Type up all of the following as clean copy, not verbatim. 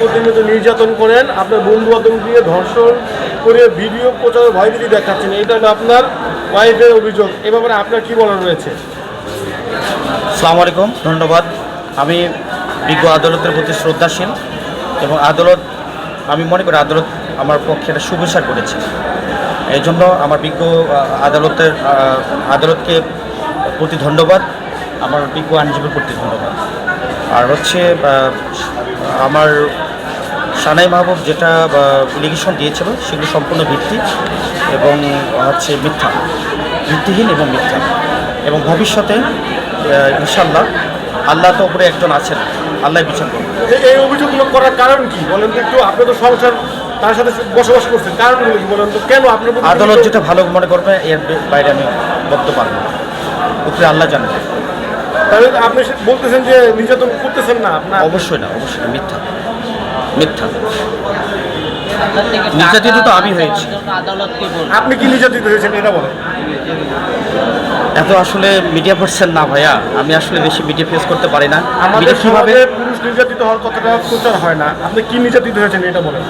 প্রতিনিয়ত নির্যাতন করেন, আপনার বন্ধু বান্ধব দিয়ে ধর্ষণ করে ভিডিও প্রচার ভয়ভীতি দেখাচ্ছেন, এটা হলো আপনার ওয়াইফের অভিযোগ। এ ব্যাপারে আপনার কী বলার রয়েছে? আসসালামু আলাইকুম, ধন্যবাদ। আমি বিজ্ঞ আদালতের প্রতি শ্রদ্ধাশীল এবং আমি মনে করি আদালত আমার পক্ষে একটা সুবিচার করেছে। এই জন্য আমার বিজ্ঞ আদালতকে প্রতি ধন্যবাদ, আমার বিজ্ঞ আইনজীবীর প্রতি ধন্যবাদ। আর হচ্ছে আমার সানাই মাহবুব যেটা লিগেশন দিয়েছিল সেগুলো সম্পূর্ণ ভিত্তি এবং হচ্ছে ভিত্তিহীন এবং মিথ্যা। এবং ভবিষ্যতে ইনশাল্লাহ আল্লাহ তো উপরে একজন আছেন, আল্লাহ বিচার করবেন। এই অভিযোগগুলো করার কারণ কি বলেন তো একটু? আপনি তো সংসার তার সাথে বসবাস করছেন, কারণগুলো কি বলেন তো? কেন আপনার আদালত যেটা ভালো মনে করবে এর বাইরে আমি বলতে পারবো না, উপরে আল্লাহ জানবে। তাহলে আপনি বলতেছেন যে নির্যাতন করতেছেন না? আপনার অবশ্যই না, মিথ্যা। নির্যাতিত তো আমি হয়েছি। আপনি কি নির্যাতিত হয়েছেন এটা বলেন? এত আসলে মিডিয়া পার্সন না ভাইয়া, আমি আসলে বেশি মিডিয়া ফেস করতে পারি না। আমাদের কিভাবে পুরুষ নির্যাতিত হওয়ার কথাটা প্রচার হয় না, আপনি কি নির্যাতিত হয়েছেন এটা বলেন?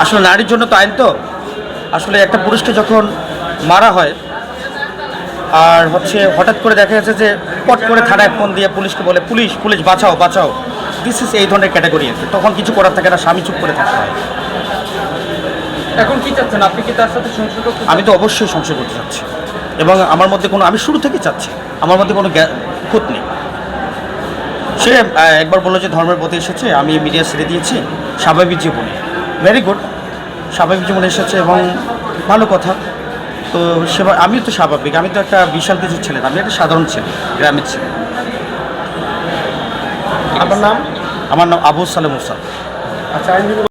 আসলে নারীর জন্য তো আইন, তো আসলে একটা পুরুষকে যখন মারা হয় আর হচ্ছে হঠাৎ করে দেখা যাচ্ছে যে পট করে থানায় ফোন দিয়ে পুলিশকে বলে পুলিশ পুলিশ বাঁচাও, দিস ইজ এই ধরনের ক্যাটাগরি আছে, তখন কিছু করার থাকে না, স্বামী চুপ করে থাকতে হয়। এখন কি চাচ্ছেন আপনি? কি তার সাথে সংসার করতে? আমি তো অবশ্যই সংসার করতে চাচ্ছি এবং আমার মধ্যে আমি শুরু থেকে চাচ্ছি, আমার মধ্যে কোনো খুঁত নেই। সে একবার বললো যে ধর্মের প্রতি এসেছে, আমি মিডিয়া ছেড়ে দিয়েছি, স্বাভাবিক জীবনে, ভেরি গুড, স্বাভাবিক জীবনে এসেছে এবং ভালো কথা। তো আমি তো স্বাভাবিক, আমি তো একটা বিশাল কিছু ছেলে, আমি একটা সাধারণ ছেলে, গ্রামের ছেলে। আপনার নাম? আমার নাম আবু সালেম মুসা। আচ্ছা, আইনজীবী